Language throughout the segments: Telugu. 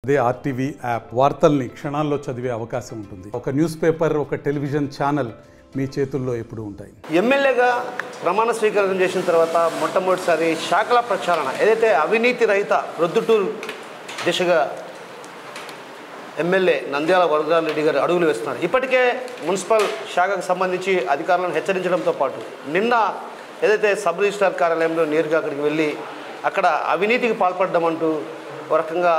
అదే ఆర్టీవీ యాప్ వార్తల్ని క్షణాల్లో చదివే అవకాశం ఉంటుంది. ఒక న్యూస్ పేపర్, ఒక టెలివిజన్ ఛానల్ మీ చేతుల్లో ఎప్పుడూ ఉంటాయి. ఎమ్మెల్యేగా ప్రమాణ స్వీకారం చేసిన తర్వాత మొట్టమొదటిసారి శాఖల ప్రచారణ ఏదైతే అవినీతి రహిత ప్రొద్దుటూరు దిశగా ఎమ్మెల్యే నంద్యాల వరదరాజరెడ్డి గారు అడుగులు వేస్తున్నారు. ఇప్పటికే మున్సిపల్ శాఖకు సంబంధించి అధికారులను హెచ్చరించడంతో పాటు నిన్న ఏదైతే సబ్ రిజిస్ట్రార్ కార్యాలయంలో నేరుగా అక్కడికి వెళ్ళి అక్కడ అవినీతికి పాల్పడడం అంటూ ఒక రకంగా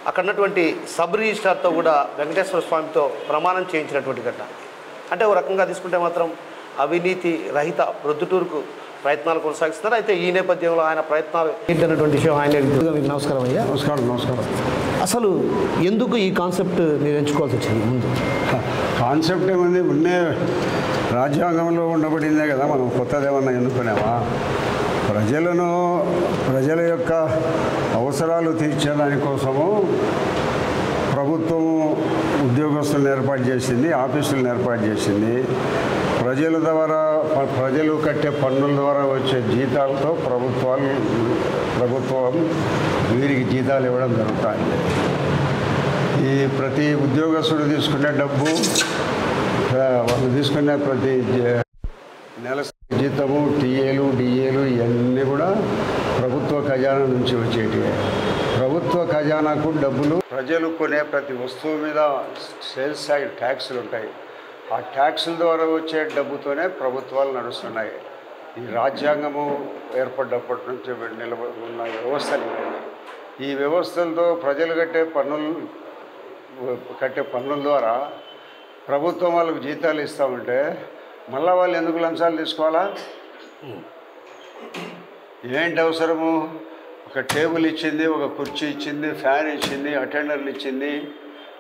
అక్కడ ఉన్నటువంటి సబ్ రిజిస్ట్రార్తో కూడా వెంకటేశ్వర స్వామితో ప్రమాణం చేయించినటువంటి ఘటన. అంటే ఒక రకంగా తీసుకుంటే మాత్రం అవినీతి రహిత ప్రొద్దుటూరుకు ప్రయత్నాలు కొనసాగిస్తున్నారు. అయితే ఈ నేపథ్యంలో ఆయన ప్రయత్నాలు ఏంటన్నటువంటి విషయం ఆయన మీకు నమస్కారం అయ్యా. నమస్కారం. అసలు ఎందుకు ఈ కాన్సెప్ట్ మీరు ఎంచుకోవాల్సి వచ్చింది? ముందు కాన్సెప్ట్ ఏముంది, ఉన్నే రాజ్యాంగంలో ఉండబడిందే కదా, మనం కొత్తదేమన్నా ఎన్నుకునేవా? ప్రజల యొక్క అవసరాలు తీర్చేదానికోసము ప్రభుత్వం ఉద్యోగస్తులను ఏర్పాటు చేసింది, ఆఫీసులను ఏర్పాటు చేసింది. ప్రజలు కట్టే పన్నుల ద్వారా వచ్చే జీతాలతో ప్రభుత్వం వీరికి జీతాలు ఇవ్వడం జరుగుతుంది. ఈ ప్రతి ఉద్యోగస్తుడు తీసుకునే డబ్బు, వాళ్ళు తీసుకునే ప్రతి నెల జీతము, టీఏలు, డిఏలు ఇవన్నీ కూడా ప్రభుత్వ ఖజానా నుంచి వచ్చేటివే. ప్రభుత్వ ఖజానాకు డబ్బులు ప్రజలు కొనే ప్రతి వస్తువు మీద సేల్స్ సైడ్ ట్యాక్సులు ఉంటాయి. ఆ ట్యాక్సుల ద్వారా వచ్చే డబ్బుతోనే ప్రభుత్వాలు నడుస్తున్నాయి. ఈ రాజ్యాంగము ఏర్పడ్డప్పటి నుంచి ఉన్న వ్యవస్థలు ఈ వ్యవస్థలతో ప్రజలు కట్టే పన్నుల ద్వారా ప్రభుత్వం వాళ్ళకు జీతాలు ఇస్తామంటే మళ్ళీ వాళ్ళు ఎందుకు లంచాలు తీసుకోవాలా? ఏంటి అవసరము? ఒక టేబుల్ ఇచ్చింది, ఒక కుర్చీ ఇచ్చింది, ఫ్యాన్ ఇచ్చింది, అటెండర్లు ఇచ్చింది,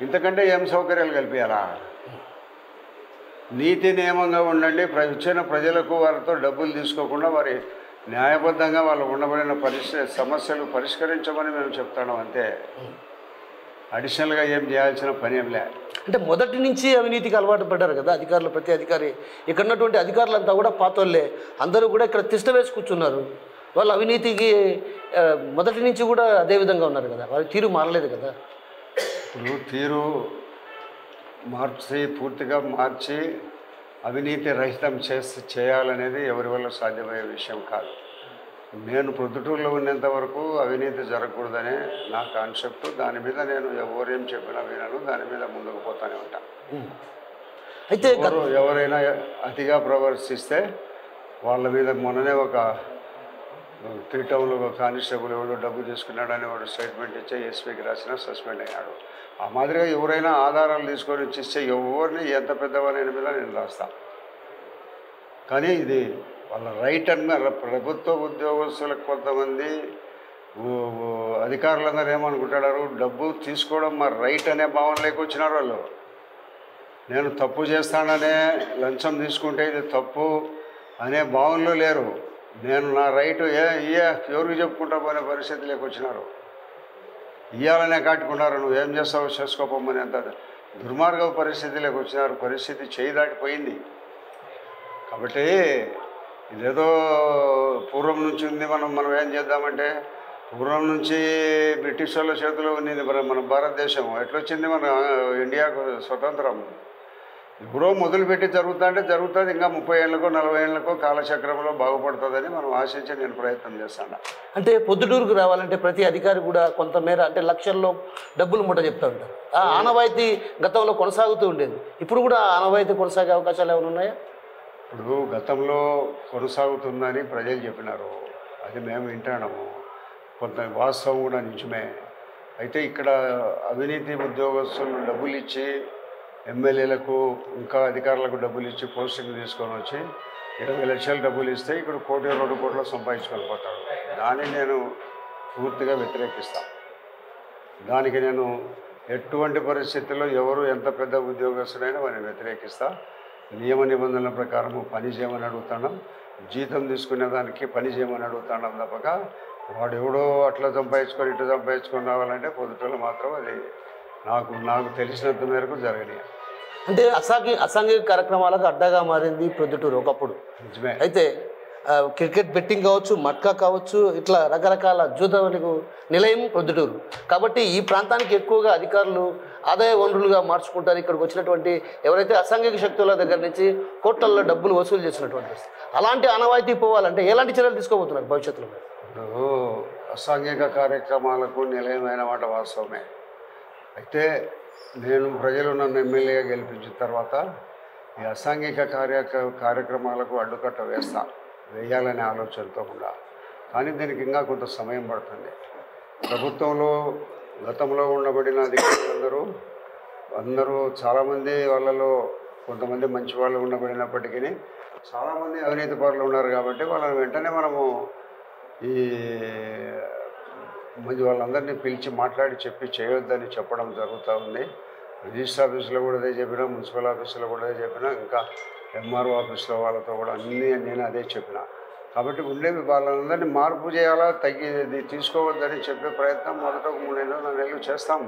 ఇంతకంటే ఏం సౌకర్యాలు కల్పించాలా? నీతి నియమంగా ఉండండి. ఇచ్చిన ప్రజలకు వారితో డబ్బులు తీసుకోకుండా వారి న్యాయబద్ధంగా వాళ్ళు ఉండబడిన సమస్యలు పరిష్కరించమని మేము చెప్తాను అంతే. అడిషనల్గా ఏం చేయాల్సిన పని ఏం లే. అంటే మొదటి నుంచి అవినీతికి అలవాటు పడ్డారు కదా అధికారులు, ప్రతి అధికారి. ఇక్కడ ఉన్నటువంటి అధికారులంతా కూడా పాతోళ్ళే, అందరూ కూడా ఇక్కడ తిష్ట వేసి కూర్చున్నారు. వాళ్ళు అవినీతికి మొదటి నుంచి కూడా అదే విధంగా ఉన్నారు కదా, వాళ్ళ తీరు మారలేదు కదా. ఇప్పుడు తీరు పూర్తిగా మార్చి అవినీతి రహితం చేయాలనేది ఎవరి వల్ల సాధ్యమయ్యే విషయం కాదు. నేను ప్రొద్దుటూరులో ఉన్నంత వరకు అవినీతి జరగకూడదనే నా కాన్సెప్ట్. దాని మీద నేను ఎవరేం చెప్పినా వినను, దాని మీద ముందుకు పోతానే ఉంటాను. అయితే ఎవరైనా అతిగా ప్రవర్తిస్తే వాళ్ళ మీద మొన్ననే ఒక 3 టౌన్లో ఒక కానిస్టేబుల్ ఎవడో డబ్బు తీసుకున్నాడని వాడు స్టేట్మెంట్ ఇచ్చే ఎస్పీకి రాసినా సస్పెండ్ అయ్యాడు. ఆ మాదిరిగా ఎవరైనా ఆధారాలు తీసుకొని ఇచ్చిస్తే ఎవరిని ఎంత పెద్దవాళ్ళైన మీద నేను రాస్తాను. కానీ ఇది వాళ్ళ రైట్ అన్న ప్రభుత్వ ఉద్యోగస్తులకు కొంతమంది అధికారులందరూ ఏమనుకుంటున్నారు, డబ్బు తీసుకోవడం మా రైట్ అనే భావనలోకి వచ్చినారు వాళ్ళు. నేను తప్పు చేస్తాననే లంచం తీసుకుంటే ఇది తప్పు అనే భావనలో లేరు. నేను నా రైటు ఎవరికి చెప్పుకుంటా పోనే పరిస్థితిలోకి వచ్చినారు. ఇయ్యాలనే కాటుకున్నారు, నువ్వేం చేస్తావో చేసుకోపోమని అంత దుర్మార్గ పరిస్థితిలోకి వచ్చినారు. పరిస్థితి చేయి దాటిపోయింది. కాబట్టి ఇదేదో పూర్వం నుంచి ఉంది. మనం ఏం చేద్దామంటే, పూర్వం నుంచి బ్రిటిష్ వాళ్ళ చేతిలో ఉన్నది మన భారతదేశం. ఎట్లొచ్చింది మన ఇండియాకు స్వతంత్రం? ఇప్పుడు మొదలుపెట్టి జరుగుతుంది. ఇంకా 30 ఏళ్ళకో 40 ఏళ్ళకో కాలచక్రంలో బాగుపడుతుందని మనం ఆశించి నేను ప్రయత్నం చేస్తాను. అంటే పొద్దుటూరుకు రావాలంటే ప్రతి అధికారి కూడా కొంతమేర అంటే లక్షల్లో డబ్బులు మూట చెప్తూ ఉంటారు. ఆ ఆనవాయితీ గతంలో కొనసాగుతూ ఉండేది. ఇప్పుడు కూడా ఆనవాయితీ కొనసాగే అవకాశాలు ఏమైనా ఉన్నాయా? ఇప్పుడు గతంలో కొనసాగుతుందని ప్రజలు చెప్పినారు, అది మేము వింటాము. కొంత వాస్తవం కూడా నిజమే. అయితే ఇక్కడ అవినీతి ఉద్యోగస్తులు డబ్బులు ఇచ్చి ఎమ్మెల్యేలకు ఇంకా అధికారులకు డబ్బులు ఇచ్చి పోస్టింగ్ తీసుకొని వచ్చి 20 లక్షలు డబ్బులు ఇస్తే ఇక్కడ 1 కోటి 2 కోట్లు సంపాదించుకొని పోతాడు. దాన్ని నేను పూర్తిగా వ్యతిరేకిస్తాను. దానికి నేను ఎటువంటి పరిస్థితుల్లో ఎవరు ఎంత పెద్ద ఉద్యోగస్తుడైనా వారిని వ్యతిరేకిస్తా. నియమ నిబంధనల ప్రకారము పని చేయమని అడుగుతున్నాం. జీతం తీసుకునే దానికి పని చేయమని అడుగుతున్నాం తప్పక వాడు ఎవడో అట్లా సంపాదించుకొని ఇటు సంపాదించుకొని రావాలంటే పొద్దుటూరులో మాత్రం అది నాకు తెలిసినంత మేరకు జరగనియ. అంటే అసాంఘిక కార్యక్రమాలకు అడ్డగా మారింది ప్రొద్దుటూరు ఒకప్పుడు. నిజమే. అయితే క్రికెట్ బెట్టింగ్ కావచ్చు, మట్కా కావచ్చు, ఇట్లా రకరకాల జూదకు నిలయం ప్రొద్దుటూరు. కాబట్టి ఈ ప్రాంతానికి ఎక్కువగా అధికారులు ఆదాయ వనరులుగా మార్చుకుంటారు. ఇక్కడికి వచ్చినటువంటి ఎవరైతే అసాంఘిక శక్తుల దగ్గర నుంచి కోట్లల్లో డబ్బులు వసూలు చేసినటువంటి అలాంటి ఆనవాయితీ పోవాలంటే ఎలాంటి చర్యలు తీసుకోబోతున్నారు భవిష్యత్తులో? ఇప్పుడు అసాంఘిక కార్యక్రమాలకు నిలయమైన మాట వాస్తవమే. అయితే నేను ప్రజలు నన్ను ఎమ్మెల్యేగా గెలిపించిన తర్వాత ఈ అసాంఘిక కార్యక్రమాలకు అడ్డుకట్ట వేయాలనే ఆలోచనతో కూడా, కానీ దీనికి ఇంకా కొంత సమయం పడుతుంది. ప్రభుత్వంలో గతంలో ఉండబడిన అధికారులందరూ అందరూ చాలామంది వాళ్ళలో కొంతమంది మంచి వాళ్ళు ఉండబడినప్పటికీ చాలామంది అవినీతి పరులు ఉన్నారు. కాబట్టి వాళ్ళని వెంటనే మనము ఈ మంచి వాళ్ళందరినీ పిలిచి మాట్లాడి చెప్పి చేయొద్దని చెప్పడం జరుగుతూ ఉంది. రిజిస్టర్ ఆఫీసులో కూడా అదే చెప్పినా, మున్సిపల్ ఆఫీసులో కూడా అదే చెప్పినా, ఇంకా ఎంఆర్ఓ ఆఫీసులో వాళ్ళతో కూడా నేను అదే చెప్పిన. కాబట్టి ఉండేవి వాళ్ళందరినీ మార్పు చేయాలా, తగ్గి తీసుకోవద్దని చెప్పే ప్రయత్నం మొదట 3 నెలలు 4 నెలలు చేస్తాం.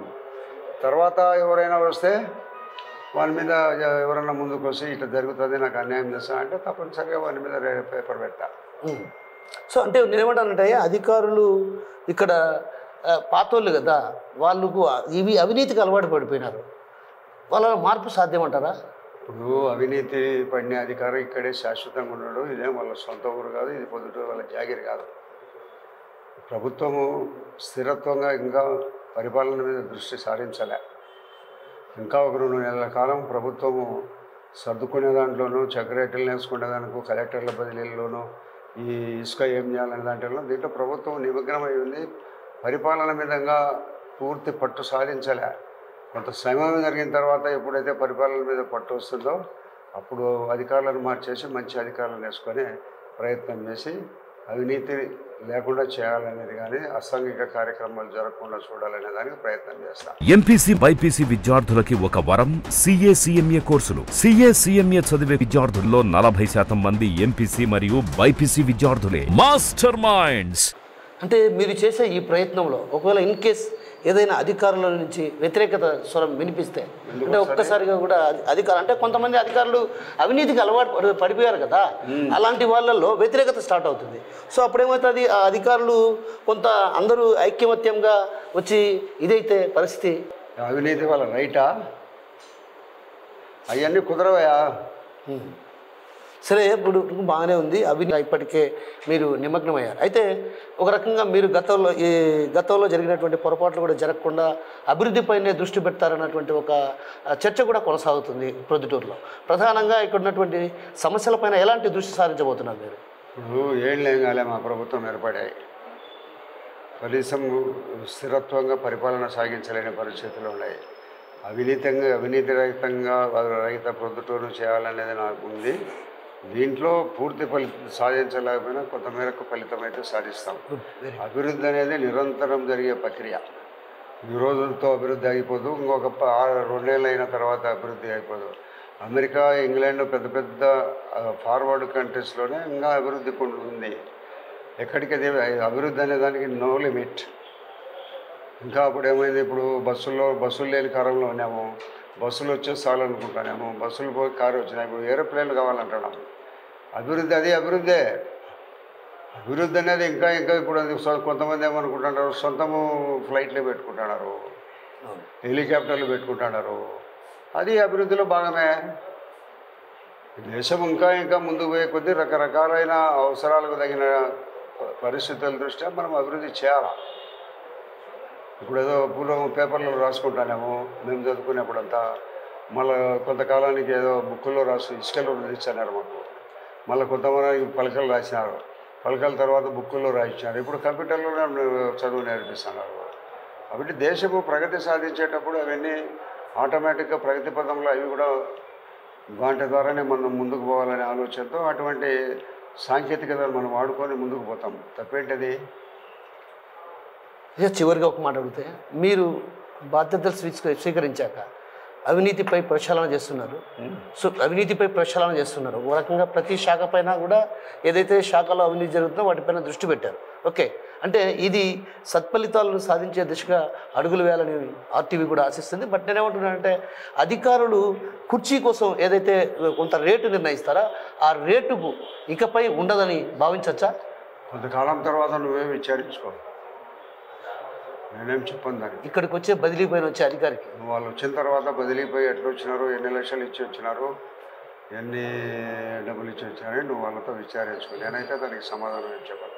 తర్వాత ఎవరైనా వస్తే వాళ్ళ మీద ఎవరైనా ముందుకు వస్తే ఇట్లా జరుగుతుంది, నాకు అన్యాయం చేస్తా అంటే తప్పనిసరిగా వాళ్ళ మీద పేపర్ పెడతా. సో అంటే నేనేమంటానంటే అధికారులు ఇక్కడ పాతోళ్ళు కదా, వాళ్ళకు ఇవి అవినీతికి అలవాటు పడిపోయినారు. వాళ్ళ మార్పు సాధ్యమంటారా? ఇప్పుడు అవినీతి పడిన అధికారం ఇక్కడే శాశ్వతంగా ఉన్నాడు. ఇదేం వాళ్ళ సొంత ఊరు కాదు, ఇది పొద్దుటూరు వాళ్ళ జాగిరి కాదు. ప్రభుత్వము స్థిరత్వంగా ఇంకా పరిపాలన మీద దృష్టి సారించలే. ఇంకా ఒక 2 నెలల కాలం ప్రభుత్వము సర్దుకునే దాంట్లోనూ, సెక్రటరీలు నేర్చుకునే దానికి, కలెక్టర్ల బదిలీల్లోనూ, ఈ ఇసుక ఏం చేయాలనే దాంట్లో దీంట్లో ప్రభుత్వం నిమగ్నమై ఉంది. పరిపాలన మీదంగా పూర్తి పట్టు సాధించలే. కొంత సమయం జరిగిన తర్వాత ఎప్పుడైతే పరిపాలన మీద పట్టు వస్తుందో అప్పుడు అధికారులను మార్చేసి మంచి అధికారులను వేసుకొని ప్రయత్నం చేసి అవినీతి లేకుండా చేయాలనేది కానీ అసాంఘిక కార్యక్రమాలు జరగకుండా చూడాలనే దానికి ప్రయత్నం చేస్తాం. ఎంపీసీ బైపీసీ విద్యార్థులకి ఒక వరం CA CMA కోర్సులు. CA CMA చదివే విద్యార్థుల్లో 40% మంది ఎంపీసీ మరియు బైపీసీ విద్యార్థులే. Master minds. అంటే మీరు చేసే ఈ ప్రయత్నంలో ఒకవేళ ఇన్ కేస్ ఏదైనా అధికారుల నుంచి వ్యతిరేకత స్వరం వినిపిస్తే, అంటే ఒక్కసారిగా కూడా అధికారులు అంటే కొంతమంది అధికారులు అవినీతికి అలవాటు పడిపోయారు కదా, అలాంటి వాళ్ళల్లో వ్యతిరేకత స్టార్ట్ అవుతుంది. సో అప్పుడేమవుతుంది, ఆ అధికారులు కొంత అందరూ ఐక్యమత్యంగా వచ్చి ఇదైతే పరిస్థితి. అవినీతి వాళ్ళ రైటా? అవన్నీ కుదరవయా? సరే, ఇప్పుడు బాగానే ఉంది. అవినీతి ఇప్పటికే మీరు నిమగ్నమయ్యారు. అయితే ఒక రకంగా మీరు గతంలో జరిగినటువంటి పొరపాట్లు కూడా జరగకుండా అభివృద్ధిపైనే దృష్టి పెడతారన్నటువంటి ఒక చర్చ కూడా కొనసాగుతుంది ప్రొద్దుటూరులో. ప్రధానంగా ఇక్కడ ఉన్నటువంటి సమస్యలపైన ఎలాంటి దృష్టి సారించబోతున్నారు మీరు? ఇప్పుడు ఏం కాలే మా ప్రభుత్వం ఏర్పడాయి, కనీసం స్థిరత్వంగా పరిపాలన సాగించలేని పరిస్థితులు ఉన్నాయి. అవినీతి రహిత ప్రొద్దుటూరు చేయాలనేది నాకు ఉంది. దీంట్లో పూర్తి ఫలితం సాధించలేకపోయినా కొంతమేరకు ఫలితం అయితే సాధిస్తాం. అభివృద్ధి అనేది నిరంతరం జరిగే ప్రక్రియ. ఈ రోజులతో అభివృద్ధి అయిపోదు, ఇంకొక 2 ఏళ్ళు అయిన తర్వాత అభివృద్ధి అయిపోదు. అమెరికా, ఇంగ్లాండ్ పెద్ద పెద్ద ఫార్వర్డ్ కంట్రీస్లోనే ఇంకా అభివృద్ధి ఉంది. ఎక్కడికి అభివృద్ధి అనే దానికి నో లిమిట్. ఇంకా అప్పుడు ఏమైంది, ఇప్పుడు బస్సులు లేని కాలంలో ఉన్నాము, బస్సులు వచ్చే చాలు అనుకుంటానేమో, బస్సులు పోయి కారు వచ్చినాయి, ఇప్పుడు ఏరోప్లేన్లు కావాలంటున్నాము. అభివృద్ధి అది అభివృద్ధి అనేది ఇంకా ఇప్పుడు అది కొంతమంది ఏమనుకుంటున్నారు, సొంతము ఫ్లైట్లే పెట్టుకుంటున్నారు, హెలికాప్టర్లు పెట్టుకుంటున్నారు. అది అభివృద్ధిలో భాగమే. దేశం ఇంకా ముందుకు పోయే కొద్దీ రకరకాలైన అవసరాలకు తగిన పరిస్థితుల దృష్ట్యా మనం అభివృద్ధి చేయాలి. ఇప్పుడు ఏదో పూర్వం పేపర్లో రాసుకుంటానేమో మేము చదువుకునేప్పుడంతా, మళ్ళీ కొంతకాలానికి ఏదో బుక్కుల్లో ఇసుకలో ఇచ్చినారు మాకు, మళ్ళీ కొంతమంది పలకలు రాసినారు, పలకల తర్వాత బుక్కుల్లో రాయించినారు, ఇప్పుడు కంప్యూటర్లోనే చదువు నేర్పిస్తున్నారు. కాబట్టి దేశము ప్రగతి సాధించేటప్పుడు అవన్నీ ఆటోమేటిక్గా ప్రగతి పదంలో అవి కూడా వాటి ద్వారానే మనం ముందుకు పోవాలనే ఆలోచనతో అటువంటి సాంకేతికతను మనం వాడుకొని ముందుకు పోతాం. తప్పేంటిది? చివరిగా ఒక మాట అడిగితే, మీరు బాధ్యతలు స్వీకరించాక అవినీతిపై ప్రక్షాళన చేస్తున్నారు. సో అవినీతిపై ప్రక్షాళన చేస్తున్నారు. ఒక రకంగా ప్రతి శాఖ పైన కూడా ఏదైతే శాఖలో అవినీతి జరుగుతుందో వాటిపైన దృష్టి పెట్టారు. ఓకే, అంటే ఇది సత్ఫలితాలను సాధించే దిశగా అడుగులు వేయాలని ఆర్టీవీ కూడా ఆశిస్తుంది. బట్ నేనేమంటున్నానంటే అధికారులు కుర్చీ కోసం ఏదైతే కొంత రేటు నిర్ణయిస్తారో ఆ రేటుకు ఇకపై ఉండదని భావించవచ్చా? కొంతకాలం తర్వాత నువ్వే విచారించుకో, నేనేం చెప్పను దానికి. ఇక్కడికి వచ్చే బదిలీ పైన వచ్చే అధికారికి వాళ్ళు వచ్చిన తర్వాత బదిలీపై ఎట్లా వచ్చినారు, ఎన్ని లక్షలు ఇచ్చి వచ్చినారు, ఎన్ని డబ్బులు ఇచ్చి వచ్చారని నువ్వు వాళ్ళతో విచారించుకో. నేనైతే దానికి సమాధానం ఏం చెప్పను.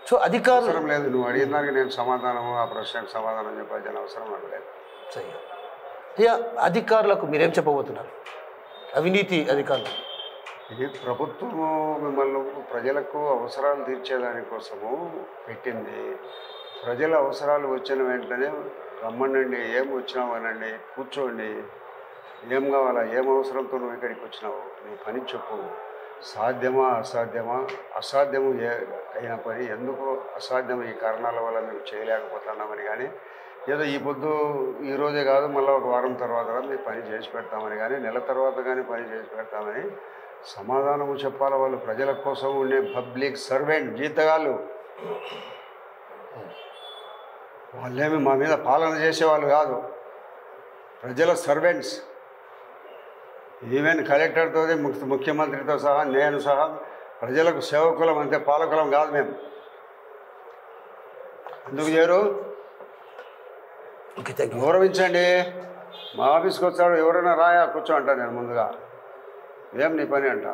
సో అధికారులు అవసరం లేదు, నువ్వు అడిగిన దానికి నేను సమాధానము ఆ ప్రశ్నకు సమాధానం చెప్పాల్సిన అవసరం నాకు లేదు. సరే అయ్యా, అధికారులకు మీరేం చెప్పబోతున్నారు? అవినీతి అధికారులు ఇది ప్రభుత్వము మిమ్మల్ని ప్రజలకు అవసరాలు తీర్చేదానికోసము పెట్టింది. ప్రజల అవసరాలు వచ్చిన వెంటనే రమ్మనండి, ఏం వచ్చినామనండి, కూర్చోండి, ఏం కావాలా, ఏం అవసరంతో నువ్వు ఇక్కడికి వచ్చినావు, నీ పని చెప్పు, సాధ్యమా అసాధ్యమా, అసాధ్యము అయిన పని ఎందుకు అసాధ్యం, ఈ కారణాల వల్ల మేము చేయలేకపోతున్నామని కానీ, ఏదో ఈ పొద్దు ఈరోజే కాదు మళ్ళీ ఒక వారం తర్వాత మీ పని చేసి పెడతామని కానీ, నెల తర్వాత కానీ పని చేసి పెడతామని సమాధానము చెప్పాలి. వాళ్ళు ప్రజల కోసం ఉండే పబ్లిక్ సర్వెంట్, జీతగాళ్ళు. వాళ్ళేమి మా మీద పాలన చేసేవాళ్ళు కాదు, ప్రజల సర్వెంట్స్. ఈవెన్ కలెక్టర్తో ముఖ్యమంత్రితో సహా నేను సహా ప్రజలకు సేవకులం, అంతే, పాలకులం కాదు మేము. ఎందుకు చేయరు? గౌరవించండి. మా ఆఫీస్కి వచ్చాడు ఎవరైనా రాయా కూర్చో అంటా నేను ముందుగా, ఏం నీ పని అంట,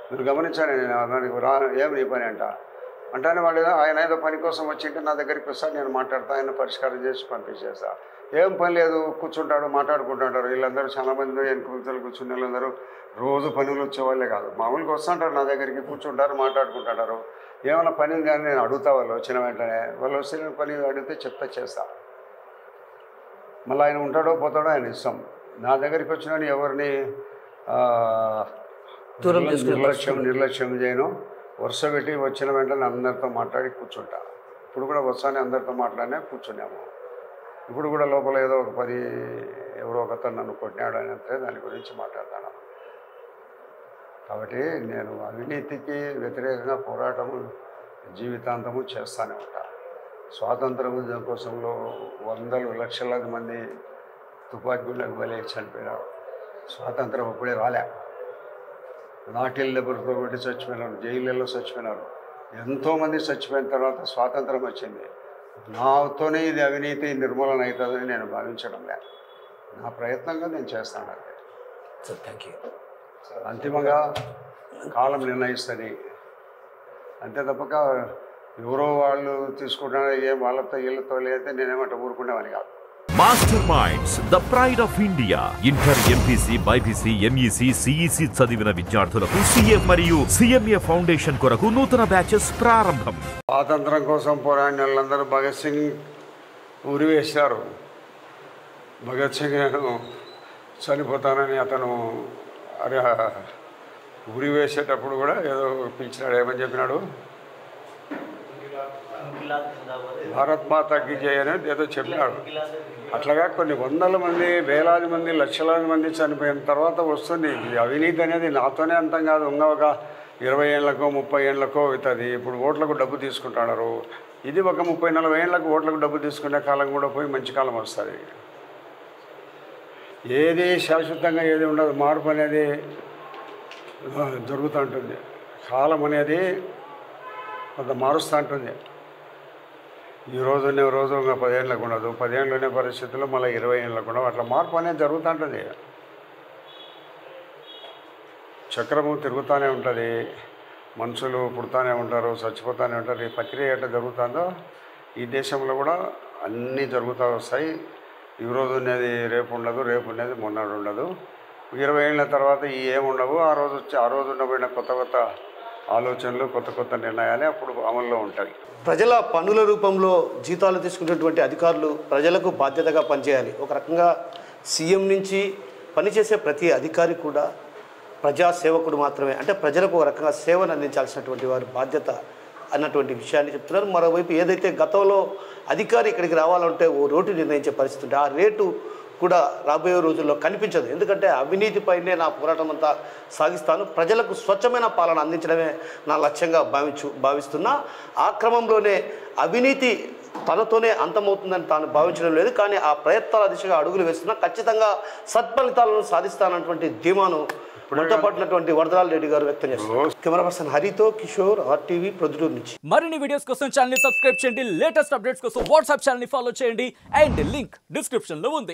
మీరు గమనించాను నేను దానికి ఏం నీ పని అంట అంటానే వాళ్ళు ఆయన ఏదో పని కోసం వచ్చింటే నా దగ్గరికి వస్తాను, నేను మాట్లాడతా, ఆయన పరిష్కారం చేసి పంపించేస్తా. ఏం పని లేదు, కూర్చుంటాడు, మాట్లాడుకుంటుంటారు. వీళ్ళందరూ చాలామంది ఎన్నికలు కూర్చునే వాళ్ళందరూ రోజు పనులు వచ్చేవాళ్ళే కాదు, మామూలుగా వస్తుంటారు నా దగ్గరికి, కూర్చుంటారు, మాట్లాడుకుంటుంటారు. ఏమైనా పని కానీ నేను అడుగుతా, వాళ్ళు వచ్చిన వెంటనే వాళ్ళు వచ్చిన పని అడిగితే చెప్తా, చేస్తా. మళ్ళీ ఆయన ఉంటాడో పోతాడో ఆయన ఇష్టం. నా దగ్గరికి వచ్చిన ఎవరిని నిర్లక్ష్యం చేయను, వరుస పెట్టి వచ్చిన వెంటనే అందరితో మాట్లాడి కూర్చుంటా. ఇప్పుడు కూడా వస్తానే అందరితో మాట్లాడినా కూర్చున్నాము. ఇప్పుడు కూడా లోపల ఏదో ఒక 10 ఎవరో ఒకతను నన్ను కొట్టినాడు అని అంటే దాని గురించి మాట్లాడతాను. కాబట్టి నేను అవినీతికి వ్యతిరేకంగా పోరాటము జీవితాంతము చేస్తూనే ఉంటా. స్వాతంత్ర ఉద్యమం కోసంలో వందలు లక్షలాది మంది తుపాకీ గుళ్ళకు బలి చనిపోయినారు. స్వాతంత్రం అప్పుడే రాలే, నాటిల్ దెబ్బలతో కొట్టి చచ్చిపోయినారు, జైళ్ళల్లో చచ్చిపోయినారు. ఎంతోమంది చచ్చిపోయిన తర్వాత స్వాతంత్రం వచ్చింది. నాతోనే ఇది అవినీతి నిర్మూలన అవుతుందని నేను భావించడం లేదు. నా ప్రయత్నంగా నేను చేస్తాను. అదే సార్, థ్యాంక్ యూ. అంతిమంగా కాలం నిర్ణయిస్తుంది అంతే తప్పక ఎవరో వాళ్ళు తీసుకుంటున్నా ఏం వాళ్ళతో వీళ్ళతో లేదంటే నేనేమంటే ఊరుకునేవాని కాదు. Master minds, the pride of India. Inter, MPC, BiPC, MEC, CEC చదివిన విద్యార్థులకు సీఏ మరియు సిఎంఏ ఫౌండేషన్ కొరకు నూతన బ్యాచెస్ ప్రారంభం. స్వాతంత్రం కోసం పోరాడిన వాళ్ళందరూ భగత్ సింగ్ ఉరివేశారు. భగత్ సింగ్ నేను చనిపోతానని అతను ఉరి వేసేటప్పుడు కూడా ఏదో పిలిచినాడు, ఏమని చెప్పినాడు, భారత్ మాతాకి జై అనేది ఏదో చెప్పినాడు. అట్లాగా కొన్ని వందల మంది, వేలాది మంది, లక్షలాది మంది చనిపోయిన తర్వాత వస్తుంది. అవినీతి అనేది నాతోనే అంతం కాదు, ఇంకా ఒక 20 ఏళ్ళకో 30 ఏళ్ళకో అవుతుంది. ఇప్పుడు ఓట్లకు డబ్బు తీసుకుంటున్నారు. ఇది ఒక 30-40 ఏళ్ళకు ఓట్లకు డబ్బు తీసుకునే కాలం కూడా పోయి మంచి కాలం వస్తుంది. ఏది శాశ్వతంగా ఏది ఉండదు, మార్పు అనేది జరుగుతూ ఉంటుంది. కాలం అనేది కొంత మారుస్తూ ఉంటుంది. ఈరోజు ఉండే రోజు ఇంకా 10 ఏళ్ళకు ఉండదు, 10 ఏళ్ళు ఉండే పరిస్థితుల్లో మళ్ళీ 20 ఏళ్ళకు ఉండవు. అట్లా మార్పు అనేది జరుగుతూ ఉంటుంది. చక్రము తిరుగుతూనే ఉంటుంది, మనుషులు పుడుతూనే ఉంటారు, చచ్చిపోతూనే ఉంటారు. ఈ ప్రక్రియ ఎట్లా జరుగుతుందో ఈ దేశంలో కూడా అన్నీ జరుగుతూ వస్తాయి. ఈరోజు ఉండేది రేపు ఉండదు, రేపు ఉండేది మొన్నడు ఉండదు. 20 ఏళ్ళ తర్వాత ఈ ఏముండవు. ఆ రోజు ఉండబడిన కొత్త ఆలోచనలు, కొత్త నిర్ణయాలే అప్పుడు అమల్లో ఉంటాయి. ప్రజల పన్నుల రూపంలో జీతాలు తీసుకునేటువంటి అధికారులు ప్రజలకు బాధ్యతగా పనిచేయాలి. ఒక రకంగా సీఎం నుంచి పనిచేసే ప్రతి అధికారి కూడా ప్రజాసేవకుడు మాత్రమే, అంటే ప్రజలకు ఒక రకంగా సేవను అందించాల్సినటువంటి వారి బాధ్యత అన్నటువంటి విషయాన్ని చెప్తున్నారు. మరోవైపు ఏదైతే గతంలో అధికారి ఇక్కడికి రావాలంటే ఓ రేటు నిర్ణయించే పరిస్థితి ఉంటే ఆ రేటు కూడా రాబోయే రోజుల్లో కనిపించదు. ఎందుకంటే అవినీతిపైనే నా పోరాటం అంతా సాగిస్తాను, ప్రజలకు స్వచ్ఛమైన పాలన అందించడమే నా లక్ష్యంగా భావిస్తున్నా. ఆ క్రమంలోనే అవినీతి తనతోనే అంతమవుతుందని తాను భావించడం లేదు, కానీ ఆ ప్రయత్నాల దిశగా అడుగులు వేస్తున్నా. ఖచ్చితంగా సత్ఫలితాలను సాధిస్తానటువంటి ధీమాను మనతో పాటున్నటువంటి వరదరాల రెడ్డి గారు వ్యక్తం చేస్తారు. కెమెరా పర్సన్ హరితో కిషోర్, RTV, ప్రొద్దుటూరు నుంచి. మరిన్ని వీడియోస్ కోసం ఛానల్ ని సబ్స్క్రైబ్ చేయండి, లేటెస్ట్ అప్డేట్స్ కోసం వాట్సాప్ ఛానల్ ని ఫాలో చేయండి, అండ్ లింక్ డిస్క్రిప్షన్ లో ఉంది.